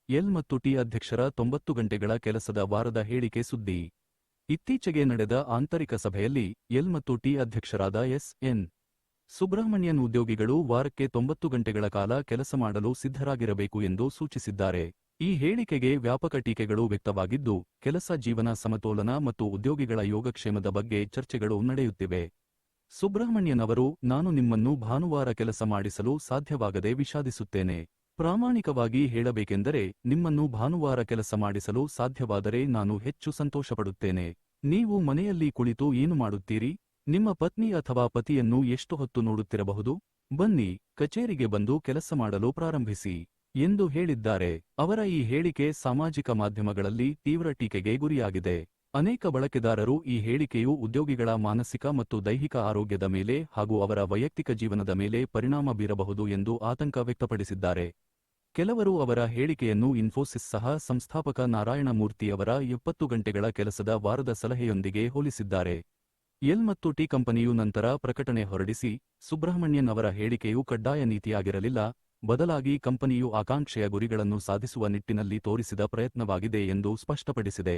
L ಮತ್ತು T ಅಧ್ಯಕ್ಷರ 90 ಗಂಟೆಗಳ ಕೆಲಸದ ವಾರದ ಹೇಳಿಕೆ ಸುದ್ದಿ. ಇತ್ತೀಚೆಗೆ ನಡೆದ ಆಂತರಿಕ ಸಭೆಯಲ್ಲಿ ಎಲ್ ಮತ್ತು ಟಿ ಅಧ್ಯಕ್ಷರಾದ ಎಸ್.ಎನ್. ಸುಬ್ರಹ್ಮಣ್ಯನ್ ಉದ್ಯೋಗಿಗಳು ವಾರಕ್ಕೆ 90 ಗಂಟೆಗಳ ಕಾಲ ಕೆಲಸ ಮಾಡಲು ಸಿದ್ಧರಾಗಿರಬೇಕು ಎಂದು ಸೂಚಿಸಿದ್ದಾರೆ. ಈ ಹೇಳಿಕೆಗೆ ವ್ಯಾಪಕ ಟೀಕೆಗಳು ವ್ಯಕ್ತವಾಗಿದ್ದು, ಕೆಲಸ ಜೀವನ ಸಮತೋಲನ ಮತ್ತು ಉದ್ಯೋಗಿಗಳ ಯೋಗಕ್ಷೇಮದ ಬಗ್ಗೆ ಚರ್ಚೆಗಳು ನಡೆಯುತ್ತಿವೆ. ಸುಬ್ರಹ್ಮಣ್ಯನ್ ಅವರು, ನಾನು ನಿಮ್ಮನ್ನು ಭಾನುವಾರ ಕೆಲಸ ಮಾಡಿಸಲು ಸಾಧ್ಯವಾಗದೆ ವಿಷಾದಿಸುತ್ತೇನೆ. ಪ್ರಾಮಾಣಿಕವಾಗಿ ಹೇಳಬೇಕೆಂದರೆ, ನಿಮ್ಮನ್ನು ಭಾನುವಾರ ಕೆಲಸ ಮಾಡಿಸಲು ಸಾಧ್ಯವಾದರೆ ನಾನು ಹೆಚ್ಚು ಸಂತೋಷಪಡುತ್ತೇನೆ. ನೀವು ಮನೆಯಲ್ಲಿ ಕುಳಿತು ಏನು ಮಾಡುತ್ತೀರಿ? ನಿಮ್ಮ ಪತ್ನಿ ಅಥವಾ ಪತಿಯನ್ನು ಎಷ್ಟು ಹೊತ್ತು ನೋಡುತ್ತಿರಬಹುದು? ಬನ್ನಿ, ಕಚೇರಿಗೆ ಬಂದು ಕೆಲಸ ಮಾಡಲು ಪ್ರಾರಂಭಿಸಿ ಎಂದು ಹೇಳಿದ್ದಾರೆ. ಅವರ ಈ ಹೇಳಿಕೆ ಸಾಮಾಜಿಕ ಮಾಧ್ಯಮಗಳಲ್ಲಿ ತೀವ್ರ ಟೀಕೆಗೆ ಗುರಿಯಾಗಿದೆ. ಅನೇಕ ಬಳಕೆದಾರರು ಈ ಹೇಳಿಕೆಯು ಉದ್ಯೋಗಿಗಳ ಮಾನಸಿಕ ಮತ್ತು ದೈಹಿಕ ಆರೋಗ್ಯದ ಮೇಲೆ ಹಾಗೂ ಅವರ ವೈಯಕ್ತಿಕ ಜೀವನದ ಮೇಲೆ ಪರಿಣಾಮ ಬೀರಬಹುದು ಎಂದು ಆತಂಕ ವ್ಯಕ್ತಪಡಿಸಿದ್ದಾರೆ. ಕೆಲವರು ಅವರ ಹೇಳಿಕೆಯನ್ನು ಇನ್ಫೋಸಿಸ್ ಸಹ ಸಂಸ್ಥಾಪಕ ನಾರಾಯಣ ಮೂರ್ತಿ ಅವರ 70 ಗಂಟೆಗಳ ಕೆಲಸದ ವಾರದ ಸಲಹೆಯೊಂದಿಗೆ ಹೋಲಿಸಿದ್ದಾರೆ. ಎಲ್ ಮತ್ತು ಟಿ ಕಂಪನಿಯು ನಂತರ ಪ್ರಕಟಣೆ ಹೊರಡಿಸಿ, ಸುಬ್ರಹ್ಮಣ್ಯನ್ ಅವರ ಹೇಳಿಕೆಯು ಕಡ್ಡಾಯ ನೀತಿಯಾಗಿರಲಿಲ್ಲ, ಬದಲಾಗಿ ಕಂಪನಿಯು ಆಕಾಂಕ್ಷೆಯ ಗುರಿಗಳನ್ನು ಸಾಧಿಸುವ ನಿಟ್ಟಿನಲ್ಲಿ ತೋರಿಸಿದ ಪ್ರಯತ್ನವಾಗಿದೆ ಎಂದು ಸ್ಪಷ್ಟಪಡಿಸಿದೆ.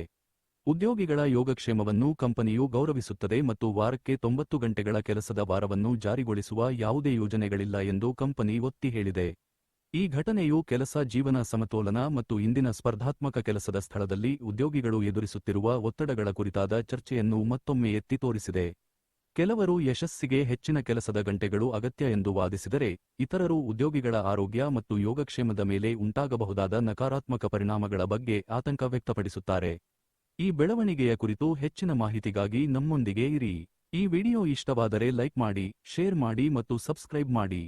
ಉದ್ಯೋಗಿಗಳ ಯೋಗಕ್ಷೇಮವನ್ನು ಕಂಪನಿಯು ಗೌರವಿಸುತ್ತದೆ ಮತ್ತು ವಾರಕ್ಕೆ 90 ಗಂಟೆಗಳ ಕೆಲಸದ ವಾರವನ್ನು ಜಾರಿಗೊಳಿಸುವ ಯಾವುದೇ ಯೋಜನೆಗಳಿಲ್ಲ ಎಂದು ಕಂಪನಿ ಒತ್ತಿ ಹೇಳಿದೆ. ಈ ಘಟನೆಯು ಕೆಲಸ ಜೀವನ ಸಮತೋಲನ ಮತ್ತು ಇಂದಿನ ಸ್ಪರ್ಧಾತ್ಮಕ ಕೆಲಸದ ಸ್ಥಳದಲ್ಲಿ ಉದ್ಯೋಗಿಗಳು ಎದುರಿಸುತ್ತಿರುವ ಒತ್ತಡಗಳ ಕುರಿತಾದ ಚರ್ಚೆಯನ್ನು ಮತ್ತೊಮ್ಮೆ ಎತ್ತಿ ತೋರಿಸಿದೆ. ಕೆಲವರು ಯಶಸ್ಸಿಗೆ ಹೆಚ್ಚಿನ ಕೆಲಸದ ಗಂಟೆಗಳು ಅಗತ್ಯ ಎಂದು ವಾದಿಸಿದರೆ, ಇತರರು ಉದ್ಯೋಗಿಗಳ ಆರೋಗ್ಯ ಮತ್ತು ಯೋಗಕ್ಷೇಮದ ಮೇಲೆ ಉಂಟಾಗಬಹುದಾದ ನಕಾರಾತ್ಮಕ ಪರಿಣಾಮಗಳ ಬಗ್ಗೆ ಆತಂಕ ವ್ಯಕ್ತಪಡಿಸುತ್ತಾರೆ. ಈ ಬೆಳವಣಿಗೆಯ ಕುರಿತು ಹೆಚ್ಚಿನ ಮಾಹಿತಿಗಾಗಿ ನಮ್ಮೊಂದಿಗೆ ಇರಿ. ಈ ವಿಡಿಯೋ ಇಷ್ಟವಾದರೆ ಲೈಕ್ ಮಾಡಿ, ಶೇರ್ ಮಾಡಿ ಮತ್ತು ಸಬ್ಸ್ಕ್ರೈಬ್ ಮಾಡಿ.